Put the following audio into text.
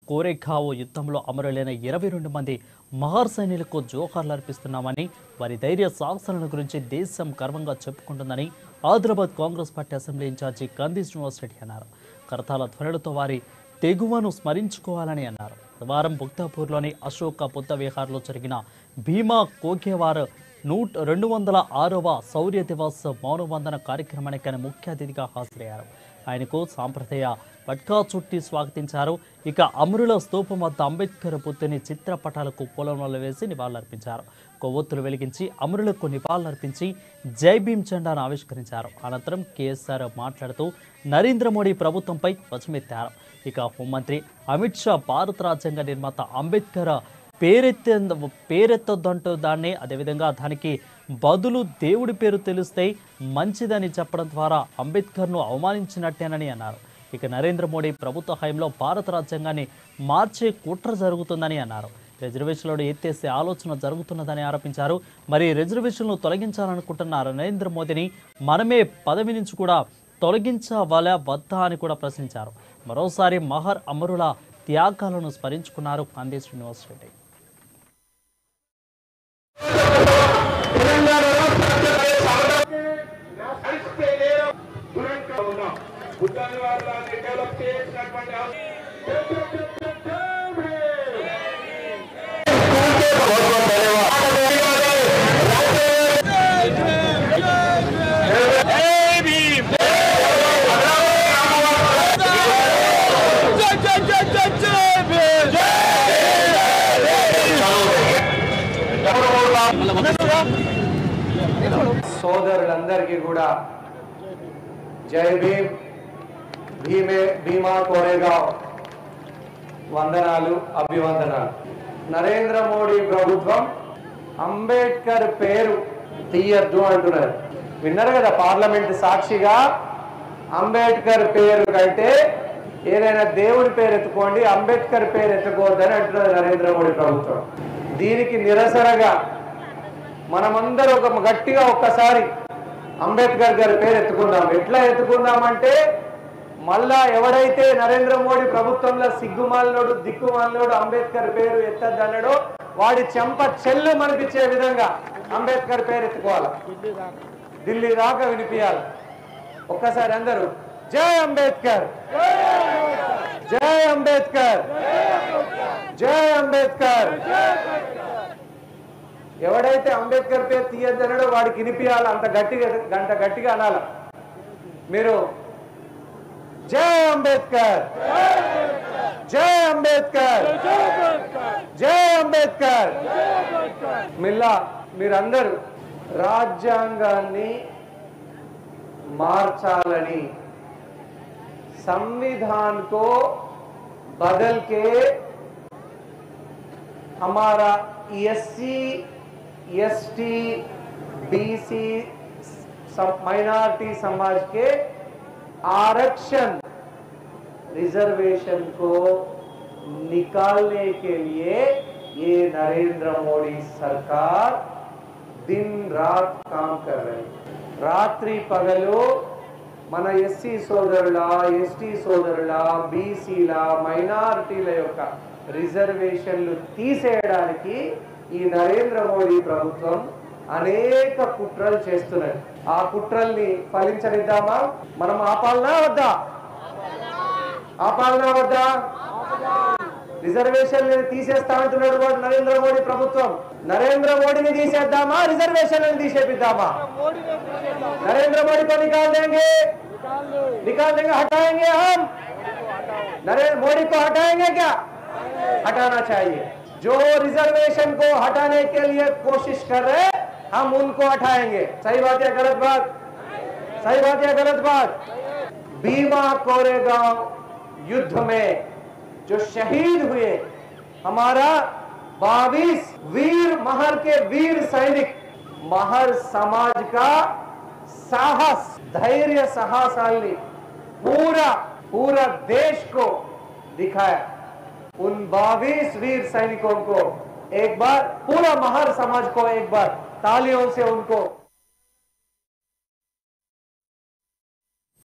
కోరెగావ్ యుద్ధంలో అమరులైన 22 మంది మహర్ సైనికులకు జోహార్లు అర్పిస్తున్నామని, వారి ధైర్య సాహసాలను గురించి దేశం గర్వంగా చెప్పుకుంటుందని Adilabad Congress party assembly incharge Kandi Srinivas Reddy అన్నారు. కరతాళ ధ్వనులతో వారి తెగువను స్మరించుకోవాలని అన్నారు. వారం బుక్తాపూర్లోని అశోక బుద్ధ విహార్లో జరిగిన భీమా కోగేవార్ 206వ శౌర్య దివస్ మౌనవందన కార్యక్రమానికి ఆయన ముఖ్య అతిథిగా హాజరయ్యారు. ఆయనకు సాంప్రదాయ పట్కా చుట్టి స్వాగతించారు. ఇక అమరుల స్తూపం వద్ద అంబేద్కర్ బుద్ధుని చిత్రపటాలకు పూలమాలలు వేసి నివాళులర్పించారు. కొవ్వొత్తులు వెలిగించి అమరులకు నివాళులర్పించి జై భీమ్ జెండాను ఆవిష్కరించారు. అనంతరం కేసీఆర్ మాట్లాడుతూ నరేంద్ర మోడీ ప్రభుత్వంపై ధ్వజమెత్తారు. ఇక హోంమంత్రి అమిత్ షా భారత రాజ్యాంగ నిర్మాత అంబేద్కర్ పేరెత్తొద్దంటూ దాన్ని, అదేవిధంగా దానికి బదులు దేవుడి పేరు తెలిస్తే మంచిదని చెప్పడం ద్వారా అంబేద్కర్ను అవమానించినట్టేనని అన్నారు. ఇక నరేంద్ర మోడీ ప్రభుత్వ హయాంలో భారత రాజ్యాంగాన్ని మార్చే కుట్ర జరుగుతుందని అన్నారు. రిజర్వేషన్లను ఎత్తేసే ఆలోచన జరుగుతున్నదని ఆరోపించారు. మరి రిజర్వేషన్లు తొలగించాలనుకుంటున్న నరేంద్ర మోదీని మనమే పదవి నుంచి కూడా తొలగించవాలా వద్దా అని కూడా ప్రశ్నించారు. మరోసారి మహర్ అమరుల త్యాగాలను స్మరించుకున్నారు కంది శ్రీనివాస్ రెడ్డి. సోదరులందరికీ కూడా జై భీమ్, భీమా కోరేగావ్ వందనాలు, అభివందనాలు. నరేంద్ర మోడీ ప్రభుత్వం అంబేద్కర్ పేరు తీయద్దు అంటున్నారు. విన్నారు కదా, పార్లమెంట్ సాక్షిగా అంబేద్కర్ పేరు కంటే ఏదైనా దేవుడి పేరు ఎత్తుకోండి, అంబేద్కర్ పేరు ఎత్తుకోవద్దని అంటున్నారు నరేంద్ర మోడీ ప్రభుత్వం. దీనికి నిరసనగా మనమందరూ గట్టిగా ఒక్కసారి అంబేద్కర్ గారి పేరు ఎత్తుకుందాం. ఎట్లా ఎత్తుకుందామంటే, మళ్ళా ఎవడైతే నరేంద్ర మోడీ ప్రభుత్వంలో సిగ్గుమాలినోడు, దిక్కుమాలినోడు అంబేద్కర్ పేరు ఎత్తద్దన్నాడో వాడి చెంప చెల్లు మనిపించే విధంగా అంబేద్కర్ పేరు ఎత్తుకోవాలి, ఢిల్లీ దాకా వినిపించాలి. ఒక్కసారి అందరూ జై అంబేద్కర్, జై అంబేద్కర్, జై అంబేద్కర్. ఎవడైతే అంబేద్కర్ పేరు తీయద్దన్నాడో వాడికి వినిపించాలి, అంత గట్టిగా అనాల. మీరు జై అంబేద్కర్, జై అంబేద్కర్, జై అంబేద్కర్. మిల్లా మీరందరూ రాజ్యాంగాన్ని మార్చాలని, संविधान को बदल के हमारा एससी, एसटी, बीसी, माइनॉरिटी समाज के आरक्षण, रिजर्वेशन को निकालने के लिए ये नरेंद्र मोदी सरकार दिन रात काम कर रही है. रात्रि पगलो మన ఎస్సీ సోదరుల, ఎస్టీ సోదరుల, బీసీల, మైనారిటీల యొక్క రిజర్వేషన్లు తీసేయడానికి ఈ నరేంద్ర మోడీ ప్రభుత్వం అనేక కుట్రలు చేస్తున్నది. ఆ కుట్రల్ని ఫలించనిద్దామా? మనం ఆపాలనా వద్దా? ఆపాలనా వద్దా? రిజర్వేషన్లను తీసేస్తామంటున్నాడు వాడు నరేంద్ర మోడీ ప్రభుత్వం. నరేంద్ర మోడీని తీసేద్దామా, రిజర్వేషన్లను తీసేపిద్దామా? नरेंद्र मोदी को निकाल देंगे, हटाएंगे हम। नरेंद्र मोदी को हटाएंगे क्या? हटाना चाहिए. जो रिजर्वेशन को हटाने के लिए कोशिश कर रहे हैं हम उनको हटाएंगे. सही बात या गलत बात? सही बात या गलत बात? भीमा कोरेगांव युद्ध में जो शहीद हुए हमारा 22 वीर महर के वीर सैनिक, महर समाज का साहस, धैर्य, साहसाली पूरा देश को दिखाया. उन 22 वीर सैनिकों को एक बार, पूरा महर समाज को एक बार तालियों से उनको